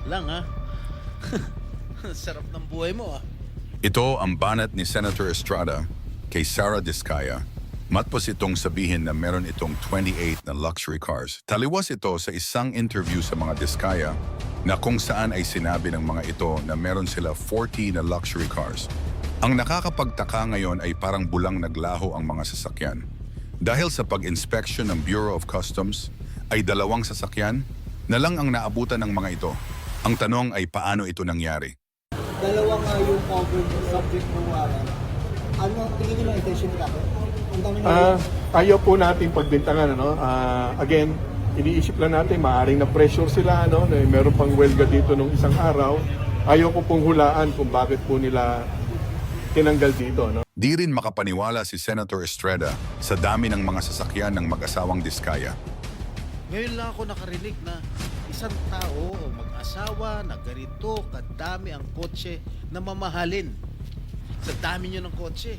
lang, ha? Sarap ng buhay mo, ah. Ito ang banat ni Senator Estrada kay Sara Diskaya. Matpos itong sabihin na meron itong 28 na luxury cars. Taliwas ito sa isang interview sa mga Diskaya na kung saan ay sinabi ng mga ito na meron sila 40 na luxury cars. Ang nakakapagtaka ngayon ay parang bulang naglaho ang mga sasakyan. Dahil sa pag-inspection ng Bureau of Customs, ay 2 sasakyan na lang ang naabutan ng mga ito. Ang tanong ay paano ito nangyari? Dalawang yung covered subject ng warrant. Ano ang tingin nyo na intention nila? Ang dami na Ayaw po natin pagbintangan. Ano? Again, iniisip lang natin, maaaring na pressure sila. Ano? Na meron pang welga dito nung isang araw. Ayaw ko pong hulaan kung bakit po nila tinanggal dito. No? Di rin makapaniwala si Senator Estrada sa dami ng mga sasakyan ng mag-asawang Diskaya. Ngayon lang ako nakarinig na isang tao o mag-asawa na ganito kadami ang kotse na mamahalin. Sa dami nyo ng kotse.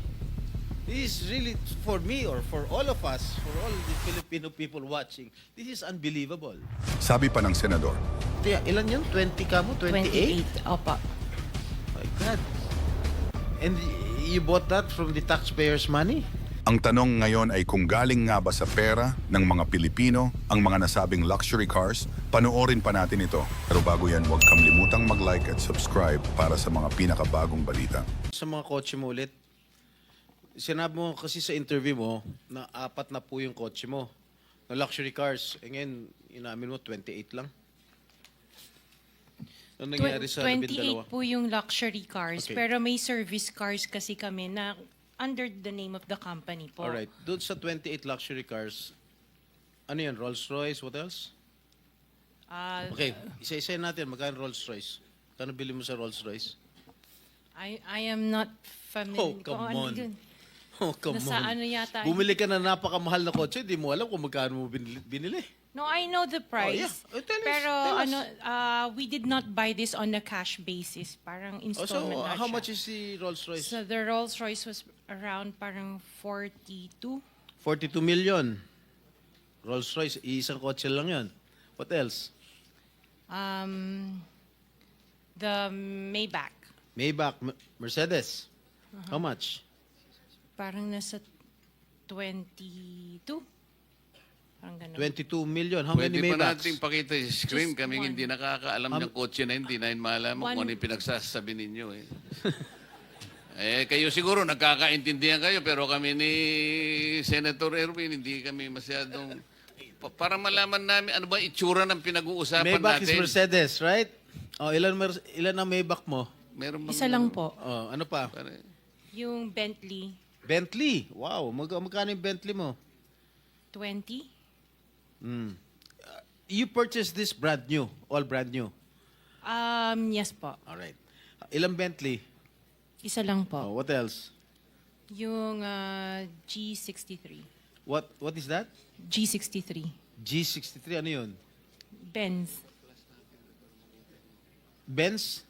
This is really, for me or for all of us, for all the Filipino people watching, this is unbelievable. Sabi pa ng senador, Tiya, ilan yun? 20 ka mo? 28? 28, opo. My God. And you bought that from the taxpayers' money? ang tanong ngayon ay kung galing nga ba sa pera ng mga Pilipino ang mga nasabing luxury cars. Panoorin pa natin ito. Pero bago yan, huwag kamlimutang mag-like at subscribe para sa mga pinakabagong balita. Sa mga kotse mo ulit, sinabi mo kasi sa interview mo na 4 na po yung kotse mo na luxury cars. E ngayon, inamin mo 28 lang. Ano nangyari sa 28 po yung luxury cars, Okay. pero may service cars kasi kami na under the name of the company po. Alright, doon sa 28 luxury cars, ano yan, Rolls-Royce, what else? Ah, Okay, isa-isa natin, magkano Rolls-Royce? Kano bili mo sa Rolls-Royce? I am not familiar. Oh, come kung ano on. yun. Oh, come Nasa on. ano yata. Bumili ka na napakamahal na kotse, di mo alam kung magkano mo binili. No, I know the price. yeah. Tell us, Pero tell us. ano, we did not buy this on a cash basis. Parang Oh, so, installment na how siya. much is the Rolls-Royce? So the Rolls-Royce was around parang 42. 42 million. Rolls-Royce, isang kotse lang yon. What else? The Maybach, Maybach, Mercedes. How much? parang nasa 22. Parang ganun. 22 million. How Pwede many pa Maybachs? natin pakita yung screen. Just Kaming one. hindi nakakaalam ng kotse na hindi na malaman One. kung ano yung pinagsasabi ninyo. Kayo siguro nagkakaintindihan kayo pero kami ni Senator Erwin hindi kami masyadong... para malaman namin ano ba itsura ng pinag-uusapan Maybach is natin. Mercedes, right? Oh, ilan ang Maybach mo? Meron bang- Isa lang po. Oh, ano pa? Yung Bentley, Bentley. Wow, magkano yung Bentley mo? 20. You purchased this brand new, all brand new. Yes po. All right. Ilang Bentley? Isa lang po. Oh, what else? Yung G63. What is that? G63. G63, ano yun? Benz. Benz?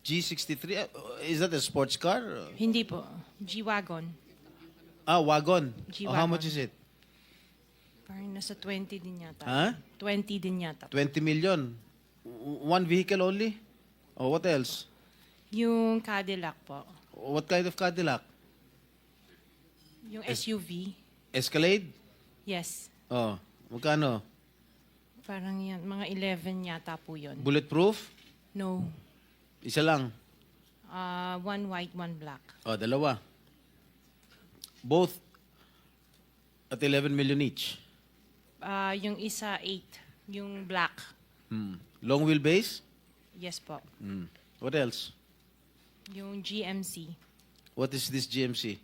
G63? Is that a sports car? Hindi po. G-Wagon. Wagon. G-Wagon. Oh, how much is it? Parang nasa 20 din yata. Huh? 20 din yata. 20 million. One vehicle only? Oh, what else? Yung Cadillac po. What kind of Cadillac? Yung SUV. Escalade? Yes. Oh, magkano? Parang yan. Mga 11 yata po yun. Bulletproof? No. Isa lang. One white, one black. Oh, dalawa. Both at 11 million each. Yung isa 8. Yung black. Long wheelbase? Yes po. What else? Yung GMC. What is this GMC?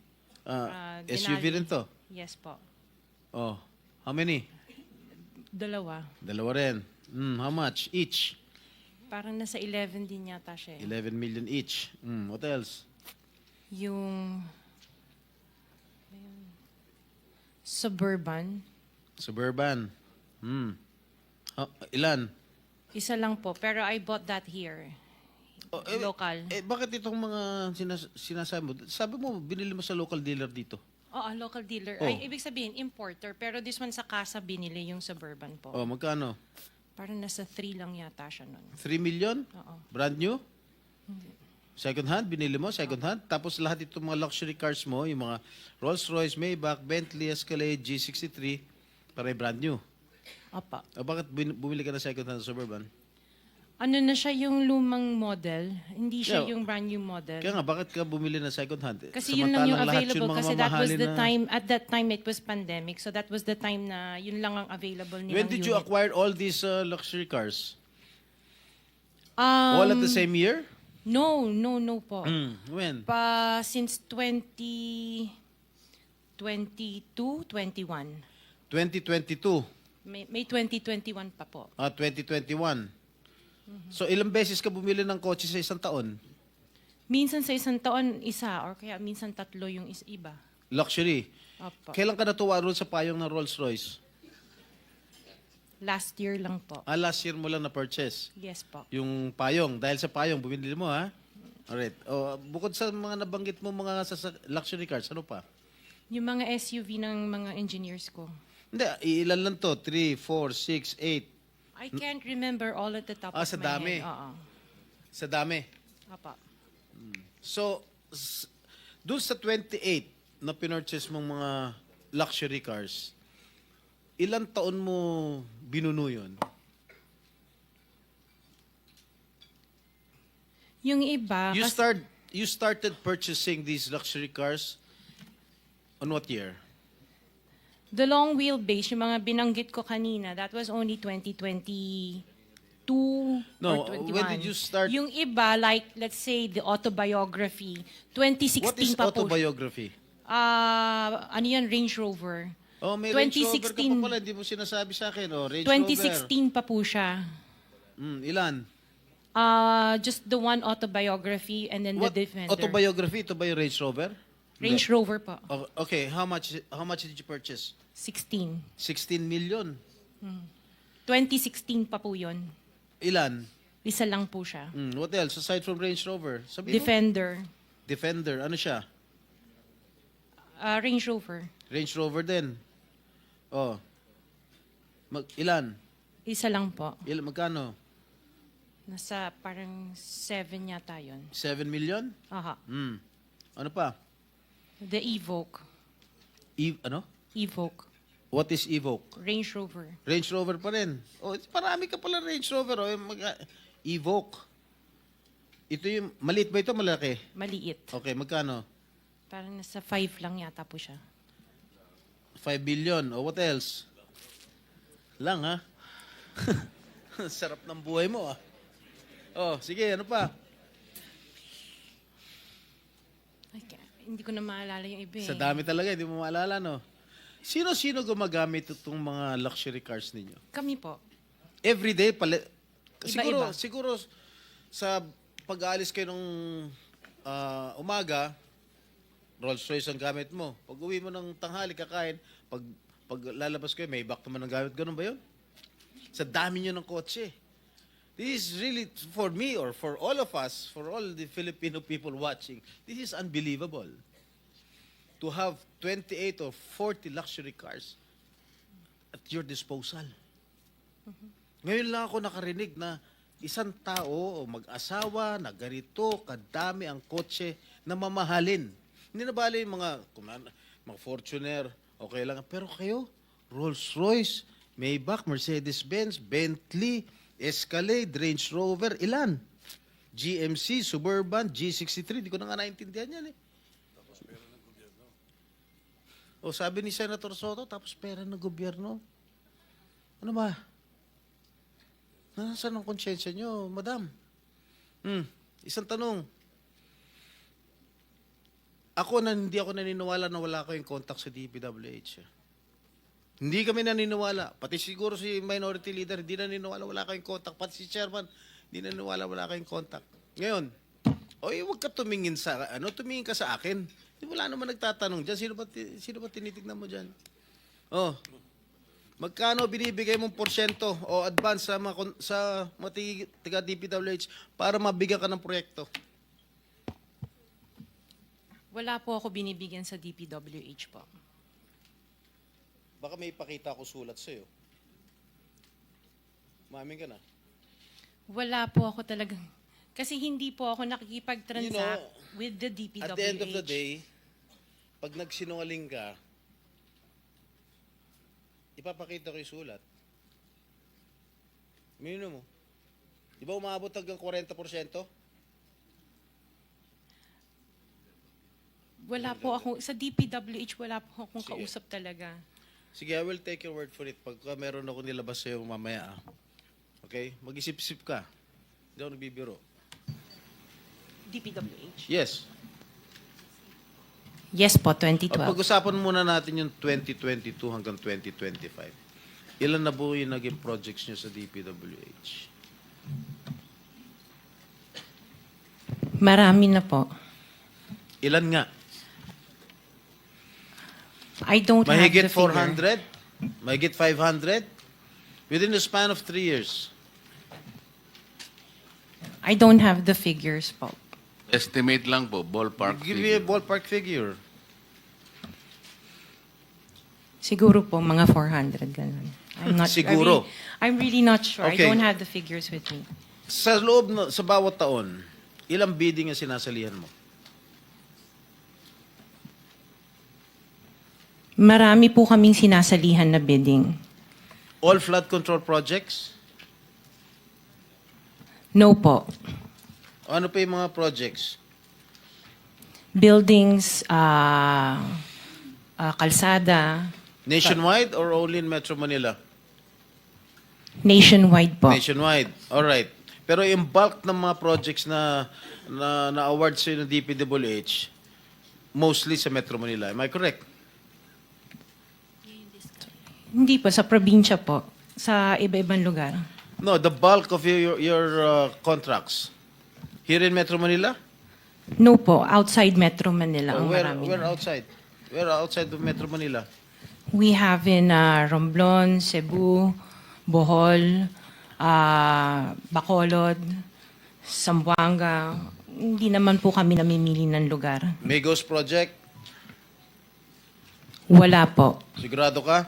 SUV Denali. rin to? Yes po. Oh, how many? Dalawa. Dalawa rin. How much each? Parang nasa 11 din yata siya. 11 million each. What else? Yung Suburban. Suburban. Ilan? Isa lang po. Pero I bought that here. Local. Bakit itong mga sinasabi mo? Sabi mo, binili mo sa local dealer dito. Oo, local dealer. Oh. Ay, ibig sabihin, importer. Pero this one sa casa binili yung Suburban po. Oh, magkano? Parang nasa 3 lang yata siya nun. 3 million? Oo. Brand new? Second hand? Binili mo? Second hand? Tapos lahat itong mga luxury cars mo, yung mga Rolls-Royce, Maybach, Bentley, Escalade, G63, pare brand new. Opo. O bakit bumili ka na second hand Suburban? Ano na siya yung lumang model? Hindi siya Yeah. yung brand new model. Kaya nga, bakit ka bumili na second hand? Kasi yun lang yung Samantalang lahat available. mga Kasi that was mamahalin the na- time, at that time it was pandemic. So that was the time na yun lang ang available nilang When did you unit. acquire all these luxury cars? All at the same year? No po. When? Since 2022, 21. 2022. May 2021 pa po. 2021. So ilang beses ka bumili ng kotse sa isang taon? Minsan sa isang taon, isa. Or kaya minsan 3 yung iba. Luxury. Opo. Kailan ka natuwa roon sa payong ng Rolls-Royce? Last year lang po. Last year mo lang na-purchase. Yes po. Yung payong. Dahil sa payong, bumili mo, ha? Alright. Bukod sa mga nabanggit mo mga luxury cars, ano pa? Yung mga SUV ng mga engineers ko. Hindi, ilan lang to? 3, 4, 6, 8. I can't remember all at the top of Sa my dami. head. Oo. Sa dami. Apa. So, doon sa 28 na pinurchase mong mga luxury cars, ilang taon mo binuno yun? Yung iba, You started purchasing these luxury cars on what year? the long wheelbase, yung mga binanggit ko kanina, that was only 2022 No, or 21. when did you start- Yung iba, like, let's say, the autobiography, 2016 What is pa po. autobiography? Ano yan, Range Rover. Oh, may Range Rover ka 2016 pa pala, hindi mo sinasabi sa akin. Oh, Range 2016 pa po siya. Rover. Ilan? Just the one autobiography and then What the Defender. autobiography? Ito ba yung Range Rover? Range Rover po. Okay, how much did you purchase? 16. 16 million. 2016 pa po yun. Ilan? Isa lang po siya. What else aside from Range Rover? Sabi mo? Defender. Defender. Ano siya? Range Rover. Range Rover din. Oh. Ilan? Isa lang po. Magkano? Nasa parang 7 yata yun. 7 million? Aha. Ano pa? The Evoque. Ano? Evoque. What is Evoque? Range Rover. Range Rover pa rin. Oh, marami ka pala Range Rover. Oh. Evoque. Ito yung, maliit ba ito? Malaki? Maliit. Okay, magkano? Parang nasa 5 lang yata po siya. 5 billion. Oh, what else? Lang, ha? Sarap ng buhay mo, ah. Oh, sige, ano pa? Hindi ko na maalala yung iba eh. Sa dami talaga, hindi mo maalala, no? Sino-sino gumagamit itong mga luxury cars ninyo? Kami po. Everyday, Iba-iba. siguro sa pag-aalis kayo nung umaga, Rolls-Royce ang gamit mo. Pag uwi mo ng tanghali, kakain, pag lalabas kayo, may back naman ang gamit. Ganun ba yun? Sa dami nyo ng kotse. This is really, for me or for all of us, for all the Filipino people watching, this is unbelievable. To have 28 or 40 luxury cars at your disposal. Ngayon lang ako nakarinig na isang tao o mag-asawa na ganito kadami ang kotse na mamahalin. Hindi na bali yung mga Fortuner, okay lang. Pero kayo, Rolls-Royce, Maybach, Mercedes-Benz, Bentley, Escalade, Range Rover, ilan? GMC, Suburban, G63, di ko na nga naintindihan yan eh. O sabi ni Senator Soto, tapos pera ng gobyerno. Ano ba? Nasaan ang konsyensya nyo, madam? Isang tanong. Hindi ako naniniwala na wala kayong contact sa DPWH. Hindi kami naniniwala. Pati siguro si minority leader, hindi naniniwala wala kayong contact. Pati si chairman, hindi naniniwala wala kayong contact. Ngayon, huwag ka tumingin tumingin ka sa akin. Wala naman nagtatanong dyan. Sino ba tinitignan mo dyan? Magkano binibigay mong porsyento o advance sa mga tiga DPWH para mabigyan ka ng proyekto? Wala po ako binibigyan sa DPWH po. Baka may ipakita ako sulat sa'yo. Mamin ka na. Wala po ako talagang, kasi hindi po ako nakikipag-transact with the DPWH. At the end of the day, pag nagsinungaling ka, ipapakita ko yung sulat. Mino mo. Di ba umabot hanggang 40%? Wala po ako, sa DPWH wala po akong Sige. kausap talaga. Sige, I will take your word for it. Pagka meron ako nilabas sa'yo mamaya, okay? Mag-isip-isip ka. Hindi ako nagbibiro. DPWH? Yes. Yes po, At 2012. pag-usapan muna natin yung 2022 hanggang 2025. Ilan na po yung naging projects nyo sa DPWH? Marami na po. Ilan nga? I don't have Mahigit the figure. 400? Mahigit 500? Within the span of 3 years. I don't have the figures po. Estimate lang po, ballpark Give me a figure. ballpark figure. Siguro po mga 400 ganun. I'm not Siguro. I'm really not sure. Okay. I don't have the figures with me. Sa loob, sa bawat taon, ilang bidding ang sinasalihan mo? Marami po kaming sinasalihan na bidding. All flood control projects? No po. O ano pa yung mga projects? Buildings, kalsada, Nationwide or only in Metro Manila? nationwide po. Nationwide. All right. Pero yung bulk ng mga projects na award sa ng DPWH, mostly sa Metro Manila. Am I correct? Hindi po, sa probinsya po. Sa iba-ibang lugar. No, the bulk of your contracts. Here in Metro Manila? No po, outside Metro Manila ang marami. Where outside? Where outside of Metro Manila? We have in Romblon, Cebu, Bohol, Bacolod, Zamboanga. Hindi naman po kami namimili ng lugar. Migos Project? Wala po. Sigurado ka?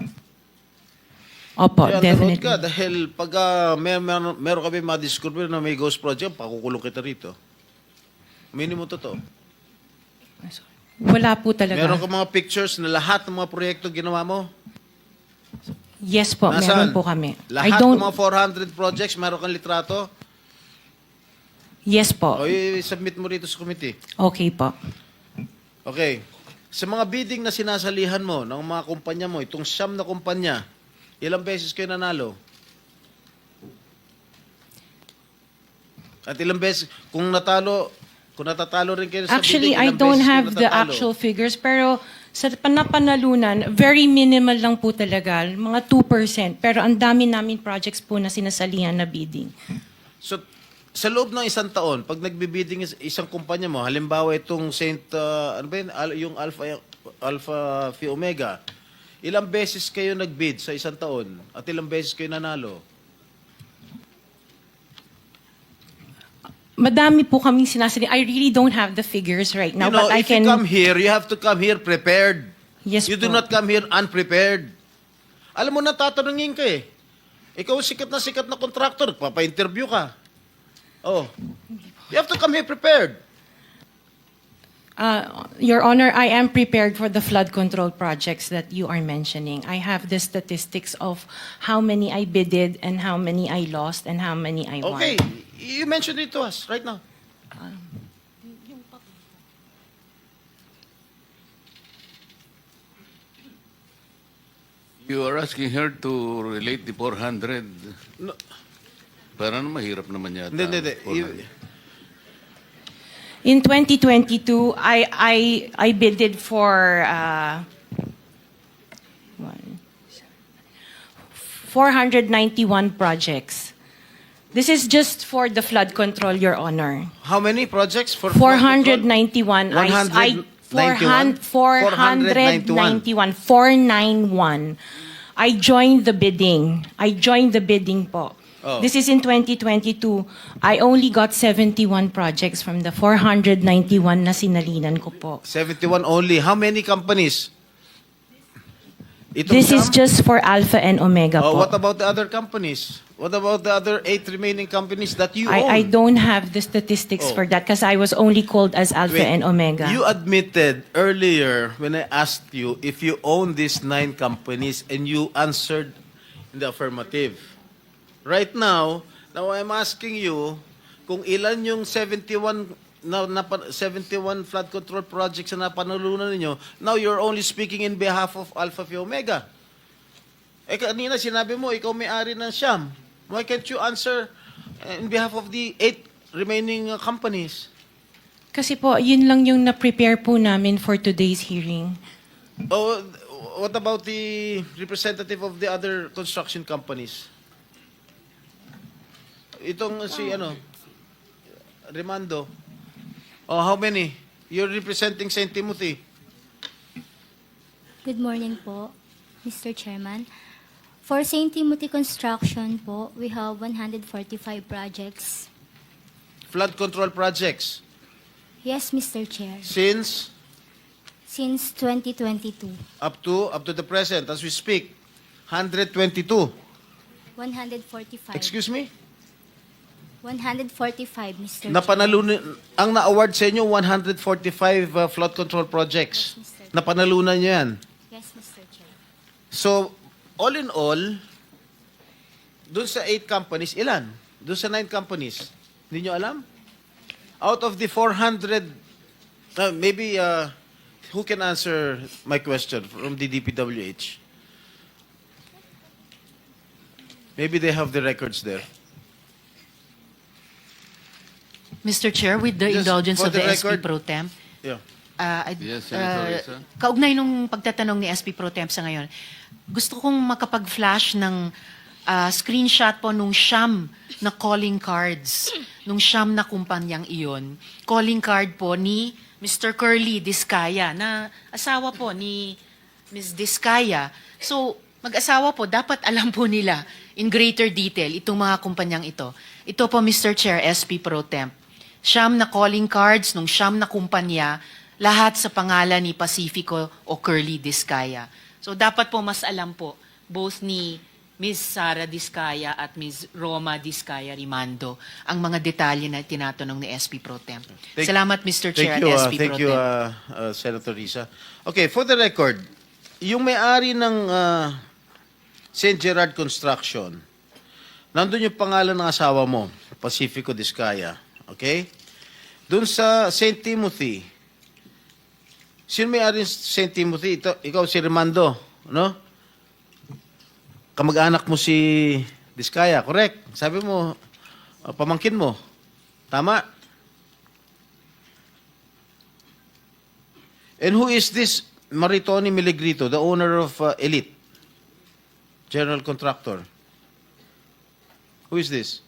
Opo, Kaya nanood definitely. ka dahil pag meron kami ma-discover na may ghost project, pakukulong kita rito. Minimum totoo. Wala po talaga. Meron ka mga pictures na lahat ng mga proyekto ginawa mo? Yes po, Nasaan? meron po kami. Lahat ng mga 400 projects, meron kang litrato? Yes po. O i-submit mo rito sa committee. Okay po. Okay. Sa mga bidding na sinasalihan mo ng mga kumpanya mo, itong siyam na kumpanya, ilang beses kayo nanalo? At ilang beses, kung natatalo rin kayo sa Actually, bidding, I ilang don't beses kayo have the natatalo? actual figures, pero sa panapanalunan, very minimal lang po talaga, mga 2%. Pero ang dami namin projects po na sinasalihan na bidding. So, sa loob ng isang taon, pag nagbibidding isang kumpanya mo, halimbawa itong ano ba yun? Yung Alpha Phi Omega, ilang beses kayo nagbid sa isang taon at ilang beses kayo nanalo? Madami po kaming sinasali. I really don't have the figures right now, you know, but I if you can... come here, you have to come here prepared. Yes You po. do not come here unprepared. Alam mo, natatanungin ka eh. Ikaw sikat na contractor, papa-interview ka. Oh. You have to come here prepared. Your Honor, I am prepared for the flood control projects that you are mentioning. I have the statistics of how many I bidded and how many I lost and how many I won. Okay, you mentioned it to us right now. You are asking her to relate the 400. No. Parang mahirap naman yata. Hindi. 400. In 2022, I bidded for 491 projects. This is just for the flood control, Your Honor. How many projects for 491. 191? 491. I joined the bidding. Po. Oh. This is in 2022. I only got 71 projects from the 491 na sinalinan ko po. 71 only. How many companies? Itong This is Sham? just for Alpha and Omega Oh, po. what about the other companies? What about the other 8 remaining companies that you own? I don't have the statistics Oh. for that because I was only called as Alpha Wait, and Omega. You admitted earlier when I asked you if you own these 9 companies and you answered in the affirmative. Right now I'm asking you kung ilan yung 71 71 flood control projects na napanalunan ninyo. Now you're only speaking in behalf of Alpha Phi Omega. Eh kanina sinabi mo ikaw may-ari ng Siam. Why can't you answer in behalf of the 8 remaining companies? Kasi po, yun lang yung na-prepare po namin for today's hearing. Oh, what about the representative of the other construction companies? Itong si Remando. Oh, how many? You're representing St. Timothy. Good morning po, Mr. Chairman. For St. Timothy Construction po, we have 145 projects. Flood control projects Yes, Mr. Chair. since Since 2022, up to the present as we speak. 122. 145. Excuse me? 145, Mr. Chair. Napanalunan ang na-award sa inyo 145 flood control projects. Yes, Mr. Napanalunan niyo 'yan. Yes, Mr. Chair. So, all in all, dun sa 8 companies, ilan? Dun sa 9 companies, hindi nyo alam? Out of the 400, maybe, who can answer my question from the DPWH? Maybe they have the records there. Mr. Chair, with the Just indulgence for of the the SP record- Pro Temp, Yeah. Yes, Senator Risa. kaugnay nung pagtatanong ni SP Pro Temp sa ngayon, gusto kong makapag-flash ng screenshot po nung Siam na calling cards, nung Siam na kumpanyang iyon. Calling card po ni Mr. Curly Discaya, na asawa po ni Ms. Discaya. So, mag-asawa po, dapat alam po nila in greater detail itong mga kumpanyang ito. Ito po, Mr. Chair, SP Pro Temp. Siyam na calling cards nung siyam na kumpanya, lahat sa pangalan ni Pacifico o Curly Discaya. So dapat po mas alam po, both ni Ms. Sara Discaya at Ms. Roma Discaya Rimando, ang mga detalye na tinatanong ni SP Pro Temp. Salamat, Mr. Chair Thank you, at SP thank Pro you, Temp. Senator Risa. Okay, for the record, yung may-ari ng St. Gerard Construction, nandun yung pangalan ng asawa mo, Pacifico Discaya. Okay? Doon sa St. Timothy, sino may-ari ng St. Timothy? Ikaw si Remando, no? Kamag-anak mo si Discaya, correct? Sabi mo, pamangkin mo. Tama? And who is this Maritoni Miligrito, the owner of Elite, general contractor? Who is this?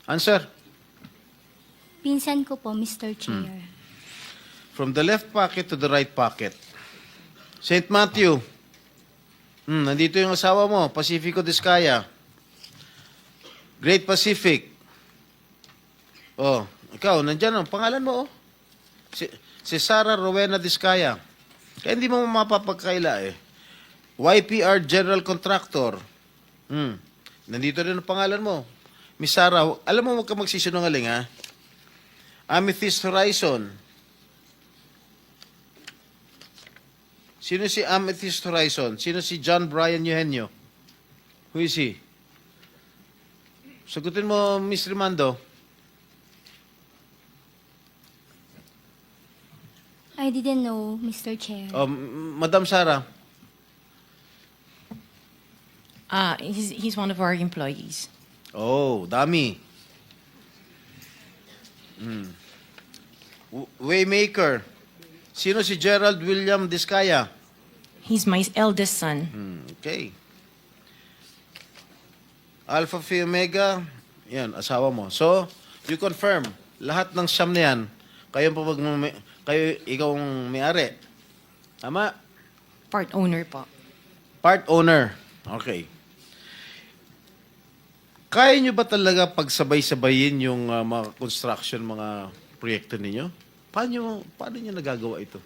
Answer. Pinsan ko po, Mr. Chair. From the left pocket to the right pocket. St. Matthew. Nandito yung asawa mo, Pacifico Discaya. Great Pacific. Oh, ikaw, nandyan ang pangalan mo, oh. Si Sara Rowena Discaya. Kaya hindi mo mapapagkaila, eh. YPR General Contractor. Nandito rin ang pangalan mo. Miss Sara, alam mo, huwag ka magsisinungaling, ha? Amethyst Horizon. Sino si Amethyst Horizon? Sino si John Brian Eugenio? Who is he? Sagutin mo, Miss Rimando. I didn't know, Mr. Chair. Madam Sara. He's one of our employees. Oh, dami. Waymaker. Sino si Gerald William Discaya? He's my eldest son. Okay. Alpha Phi Omega, yan, asawa mo. So, you confirm, lahat ng siyam na yan, ikaw ang may-ari. Tama? Part owner po. Part owner. Okay. Kaya nyo ba talaga pagsabay-sabayin yung mga construction, mga proyekto ninyo? Paano nyo nagagawa ito?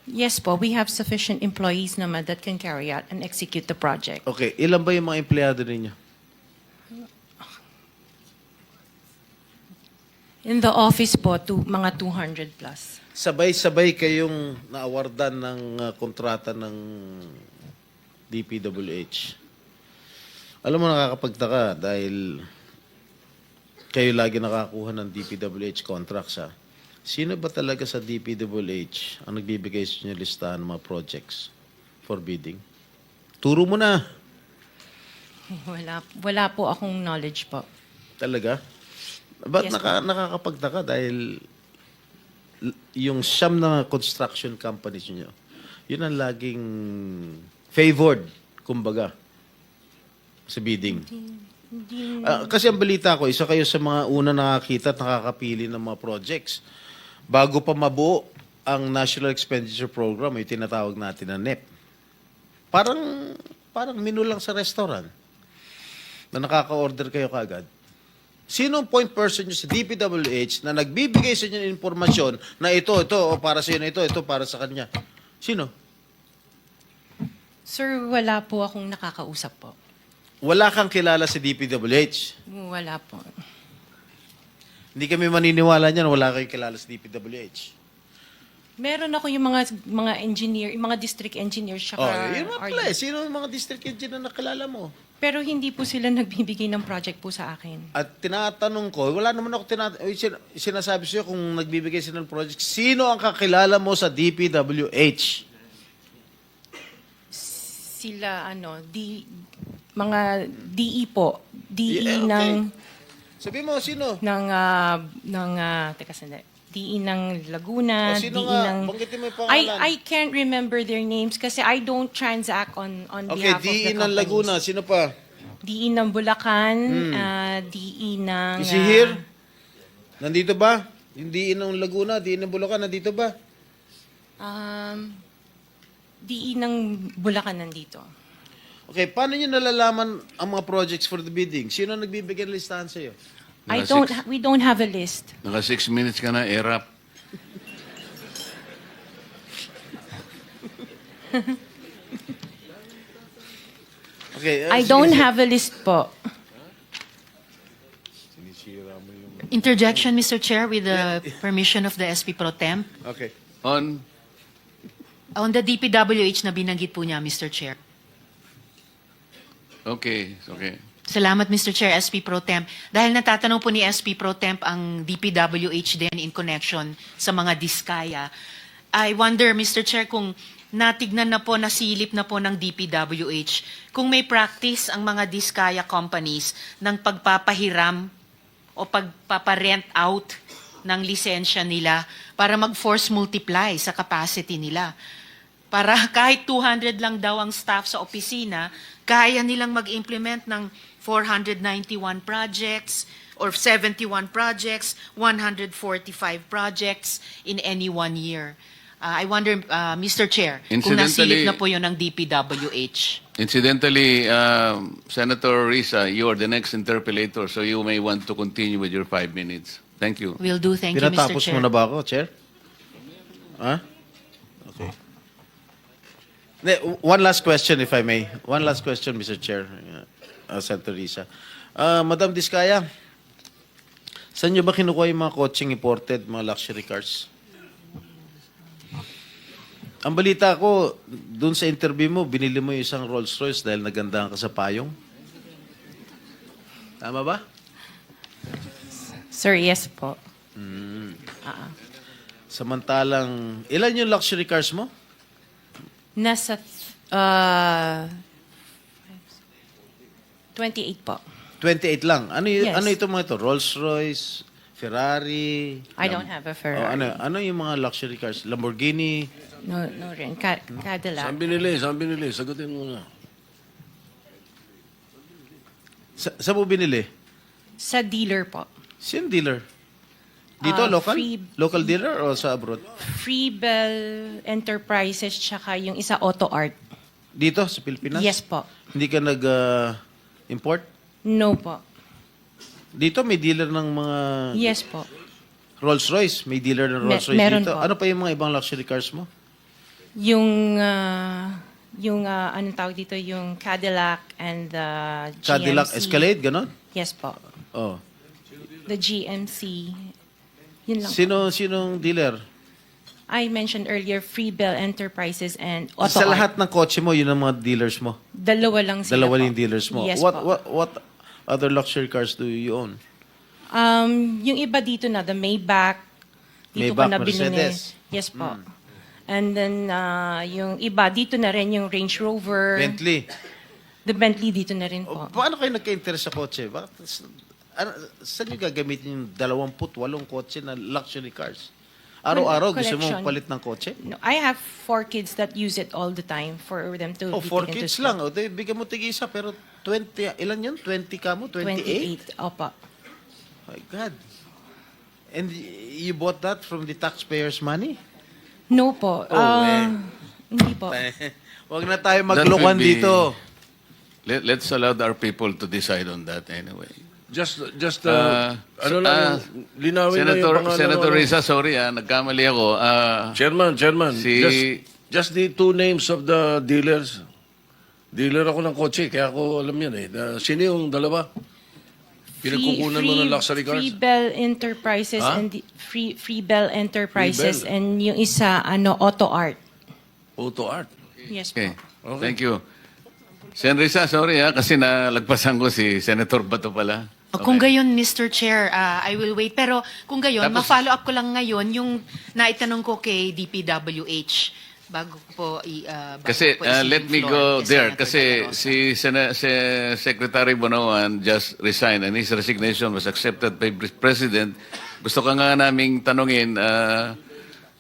Yes po, we have sufficient employees naman that can carry out and execute the project. Okay, ilan ba yung mga empleyado ninyo? In the office po, mga 200 plus. Sabay-sabay kayong naawardan ng kontrata ng DPWH. Alam mo, nakakapagtaka dahil kayo lagi nakakuha ng DPWH contracts, ha? Sino ba talaga sa DPWH ang nagbibigay sa inyo listahan ng mga projects for bidding? Turo mo na. Wala po akong knowledge po. Talaga? Ba't Yes, nakakapagtaka dahil yung siyam na construction companies nyo, yun ang laging favored, kumbaga, sa bidding. Kasi ang balita ko, isa kayo sa mga una nakakita at nakakapili ng mga projects. Bago pa mabuo ang National Expenditure Program, yung tinatawag natin na NEP. Parang menu lang sa restaurant na nakaka-order kayo kagad. Sino ang point person nyo sa DPWH na nagbibigay sa inyo ng informasyon na ito, o para sa inyo, ito para sa kanya? Sino? Sir, wala po akong nakakausap po. Wala kang kilala sa DPWH. Wala po. Hindi kami maniniwala niyan, wala kayong kilala sa DPWH. Meron ako yung mga engineer, yung mga district engineers, tsaka Yun mga pala eh. Sino ang mga district engineer na nakilala mo? Pero hindi po sila nagbibigay ng project po sa akin. At tinatanong ko, wala naman ako sinasabi sa'yo kung nagbibigay sila ng project. Sino ang kakilala mo sa DPWH? Sila, mga DE po. DE Yeah, okay. ng, Sabi mo, sino? teka sandali. DE ng Laguna, O, sino DE nga? ng... Banggitin mo yung pangalan. I can't remember their names kasi I don't transact on Okay, behalf of the DE ng companies. Laguna. Sino pa? DE ng Bulacan, DE ng... Is he here? Nandito ba? Yung DE ng Laguna, DE ng Bulacan, nandito ba? DE ng Bulacan nandito. Okay, paano nyo nalalaman ang mga projects for the bidding? Sino ang nagbibigay ng listahan sa'yo? We don't have a list. Naka 6 minutes ka na, erap. Okay, I sige, don't sige. have a list po. Interjection, Mr. Chair, with the permission of the SP Pro Temp. Okay. On the DPWH na binanggit po niya, Mr. Chair. Okay. Salamat, Mr. Chair, SP Pro Temp. Dahil natatanong po ni SP Pro Temp ang DPWH din in connection sa mga diskaya. I wonder, Mr. Chair, kung natignan na po, nasilip na po ng DPWH, kung may practice ang mga diskaya companies ng pagpapahiram o pagpaparent out ng lisensya nila para mag-force multiply sa capacity nila. Para kahit 200 lang daw ang staff sa opisina, kaya nilang mag-implement ng 491 projects or 71 projects, 145 projects in any 1 year. I wonder, Mr. Chair, kung nasilip na po yun ng DPWH. Incidentally, Senator Risa, you are the next interpellator, so you may want to continue with your 5 minutes. Thank you. Will do. Thank you, Mr. Pinatapos Chair. mo na ba ako, Chair? Ha? Okay. One last question, if I may. One last question, Mr. Chair, Senator Risa. Madam Diskaya, saan nyo ba kinukuha yung mga coaching imported, mga luxury cars? Ang balita ko, dun sa interview mo, binili mo yung isang Rolls Royce dahil nagandahan ka sa payong. Tama ba? Sir, yes po. Samantalang, ilan yung luxury cars mo? Nasa 28 po. 28 lang. Ano Yes. ano ito mga ito? Rolls Royce, Ferrari. I don't have a Ferrari. Ano yung mga luxury cars? Lamborghini. No rin. Cadillac. Saan binili? Sagutin mo na. Saan mo binili? Sa dealer po. Sino dealer? Dito, local? Free- Local dealer o sa abroad? Freebell Enterprises tsaka yung isa Auto Art. Dito, sa Pilipinas? Yes po. Hindi ka nag-import? No po. Dito, may dealer ng mga Yes po. Rolls Royce. May dealer ng Rolls Royce meron dito. po. Ano pa yung mga ibang luxury cars mo? Anong tawag dito, yung Cadillac and the GMC. Cadillac Escalade, ganon? Yes po. Oh. The GMC. Yun lang. Sinong dealer? I mentioned earlier, Freebell Enterprises and Auto Sa Art. lahat ng kotse mo, yun ang mga dealers mo. Dalawa lang sila Dalawa po. yung dealers mo. Yes what, po. what other luxury cars do you own? Yung iba dito na, the Maybach. Dito ko Maybach, na binili. Mercedes. Yes po. And then, yung iba, dito na rin yung Range Rover. Bentley. The Bentley dito na rin O, po. paano kayo nagka-interest sa kotse? Bakit, saan nyo gagamitin yung 28 kotse na luxury cars? Araw-araw gusto mo Collection. palit ng kotse? No, I have 4 kids that use it all the time for them to Oh, be 4 taken to kids school. lang. O, di, bigyan mo tig-isa. Pero 20, ilan yun? 20 ka mo? 28? 28. Opo. My God. And you bought that from the taxpayers' money? No po. Hindi po. Huwag na tayo That maglokohan will be- dito. Let's allow our people to decide on that anyway. Just Ah, ano lang, linawin na yung pangalan. Senator ano. Risa, sorry nagkamali ako. Chairman, Si- just the two names of the dealers. Dealer ako ng kotse, kaya ako alam yan eh. Sino yung dalawa? Pinagkukunan mo ng luxury cars? Freebell Enterprises Ha? and Freebell Enterprises Freebell. and yung isa Auto Art. Auto Art. Yes Okay. po. Thank you. Sen Risa, sorry kasi nalagpasan ko si Senator Bato pala. Kung gayon, Mr. Chair, I will wait. Pero kung gayon, Tapos- ma-follow up ko lang ngayon yung naitanong ko kay DPWH bago po Kasi let me go there kasi si Secretary Bonoan just resigned and his resignation was accepted by President. Gusto ka nga naming tanungin,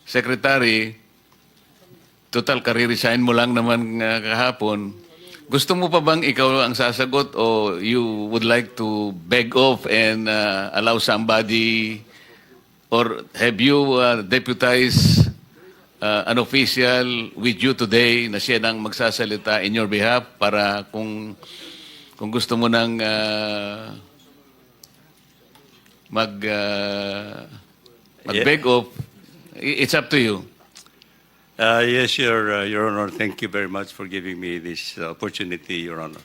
Secretary, total kare-resign mo lang naman kahapon. Gusto mo pa bang ikaw ang sasagot o you would like to beg off and allow somebody or have you deputized an official with you today na siya nang magsasalita in your behalf para kung gusto mo nang mag-beg off, it's up to you. Yes, Your Honor. Thank you very much for giving me this opportunity, Your Honor.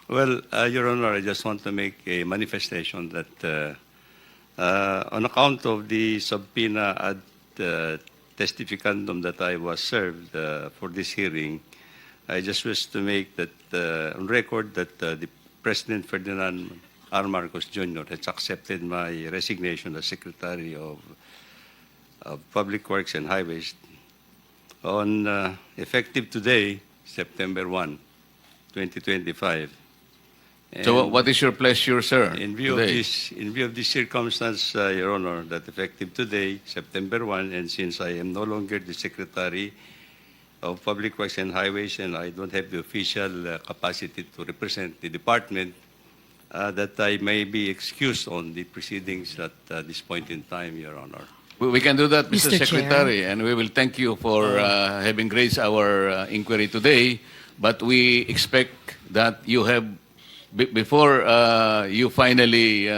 Your Honor, I just want to make a manifestation that on account of the subpoena ad testificandum that I was served for this hearing, I just wish to make that on record that the President Ferdinand R. Marcos Jr. has accepted my resignation as Secretary of Public Works and Highways on effective today, September 1, 2025. So And what is your pleasure, sir? in view today? of this circumstance, Your Honor, that effective today, September 1, and since I am no longer the Secretary of Public Works and Highways and I don't have the official capacity to represent the department, that I may be excused on the proceedings at this point in time, Your Honor. We can do that, Mr. Mr. Chair. Secretary, and we will thank you for having raised our inquiry today. But we expect that you have, before you finally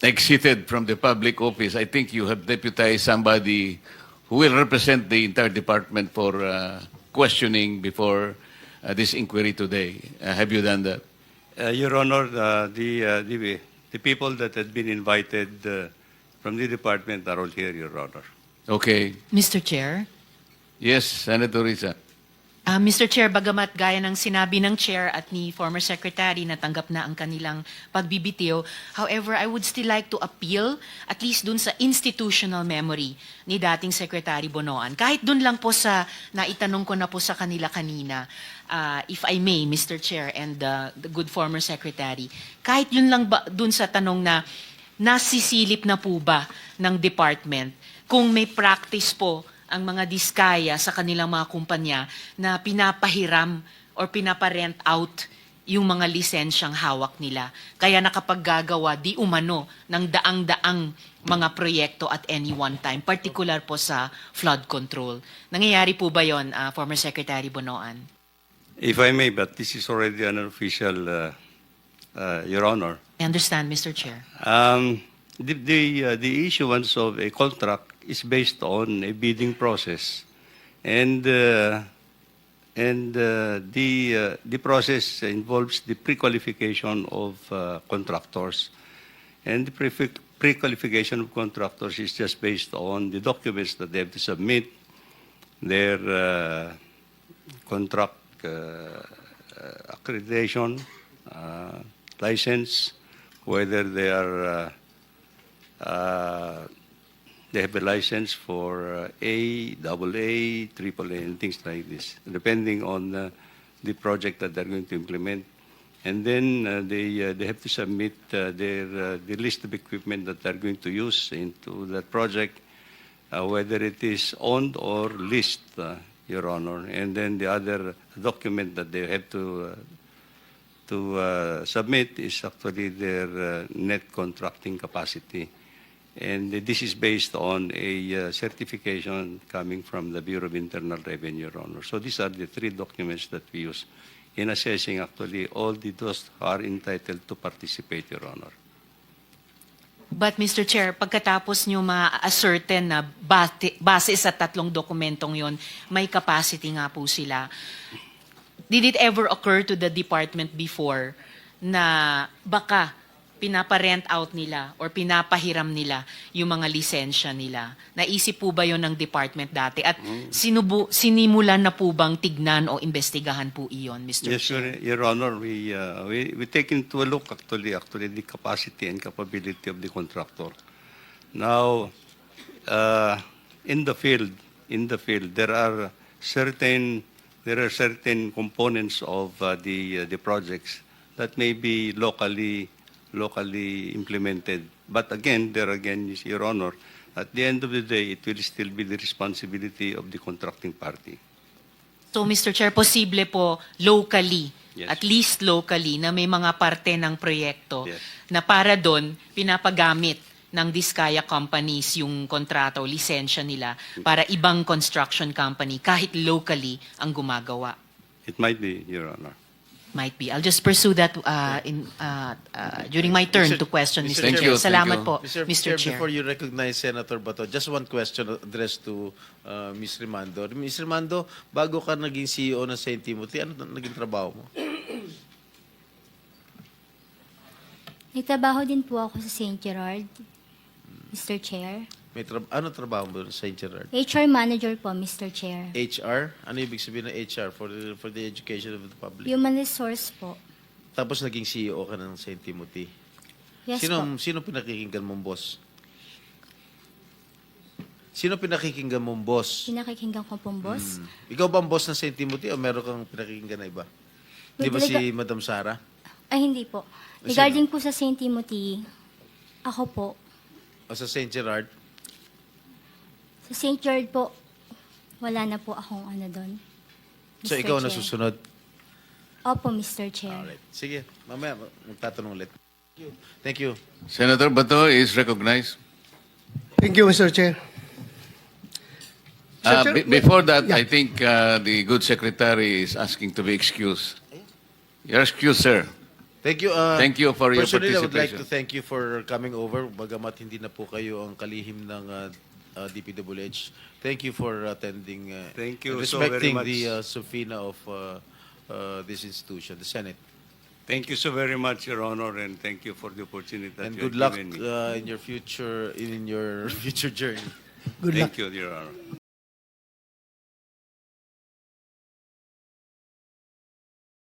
exited from the public office, I think you have deputized somebody who will represent the entire department for questioning before this inquiry today. Have you done that? Your Honor, the people that had been invited from the department are all here, Your Honor. Okay. Mr. Chair? Yes, Senator Risa. Mr. Chair, bagamat gaya ng sinabi ng Chair at ni former Secretary na tanggap na ang kanilang pagbibitiw, however, I would still like to appeal at least dun sa institutional memory ni dating Secretary Bonoan. Kahit dun lang po sa naitanong ko na po sa kanila kanina, if I may, Mr. Chair and the good former Secretary, kahit yun lang ba dun sa tanong na nasisilip na po ba ng department kung may practice po ang mga diskaya sa kanilang mga kumpanya na pinapahiram or pinaparent out yung mga lisensyang hawak nila. Kaya nakapaggagawa di umano ng daang-daang mga proyekto at any one time, particular po sa flood control. Nangyayari po ba yon, former Secretary Bonoan? If I may, but this is already an official, Your Honor. I understand, Mr. Chair. the issuance of a contract is based on a bidding process, and the process involves the pre-qualification of contractors, and the pre-qualification of contractors is just based on the documents that they have to submit, their contract accreditation, license, whether they are they have a license for A, AA, AAA, and things like this, depending on the project that they're going to implement. And then they have to submit the list of equipment that they're going to use into that project, whether it is owned or leased, Your Honor. And then the other document that they have to submit is actually their net contracting capacity. And this is based on a certification coming from the Bureau of Internal Revenue, Your Honor. So these are the three documents that we use in assessing actually all those who are entitled to participate, Your Honor. But Mr. Chair, pagkatapos nyo ma-ascertain na base sa tatlong dokumentong yon, may capacity nga po sila, did it ever occur to the department before na baka pinaparent out nila or pinapahiram nila yung mga lisensya nila? Naisip po ba yon ng department dati? At sinimulan na po bang tignan o investigahan po iyon, Mr. Yes, Chair? Your Honor, we take into a look actually the capacity and capability of the contractor. Now, in the field, there are certain components of the projects that may be locally implemented. But again, Your Honor, at the end of the day, it will still be the responsibility of the contracting party. So, Mr. Chair, posible po locally, Yes. at least locally, na may mga parte ng proyekto Yes. na para doon pinapagamit ng Diskaya companies yung kontrata o lisensya nila para ibang construction company, kahit locally, ang gumagawa. It might be, Your Honor. Might be. I'll just pursue that during my turn Mr. to question, Mr. Mr. Thank Chair. you, thank Salamat you. po, Mr. Mr. Chair, Chair. before you recognize Senator Bato, just one question addressed to Ms. Rimando. Ms. Rimando, bago ka naging CEO ng St. Timothy, ano naging trabaho mo? Nagtrabaho din po ako sa St. Gerard, Mr. Chair. Ano trabaho mo sa St. Gerard? HR Manager po, Mr. Chair. HR? Ano ibig sabihin ng HR for the education of the public? Human Resource po. Tapos naging CEO ka ng St. Timothy. Yes Sino po. pinakikinggan mong boss? Sino pinakikinggan mong boss? Pinakikinggan ko pong boss. Ikaw ba ang boss ng St. Timothy o meron kang pinakikinggan na iba? Di ba si Madam Sara? Ay, hindi po. Regarding po sa St. Timothy, ako po. O sa St. Gerard? Sa St. Gerard po, wala na po akong ano doon. So ikaw na susunod? Opo, Mr. Chair. Alright. Sige, mamaya magtatanong ulit. Thank you. Senator Bato is recognized. Thank you, Mr. Chair. Mr. Chair, Before that, yeah. I think the good secretary is asking to be excused. You're excused, sir. Thank you. Thank you for your Personally, I would like participation. to thank you for coming over. Bagamat hindi na po kayo ang kalihim ng DPWH. Thank you for attending. Thank you and so very respecting much. the subpoena of this institution, the Senate. Thank you so very much, Your Honor, and thank you for the opportunity that And you good have luck given me. in your future journey. Good luck. Thank you, Your Honor.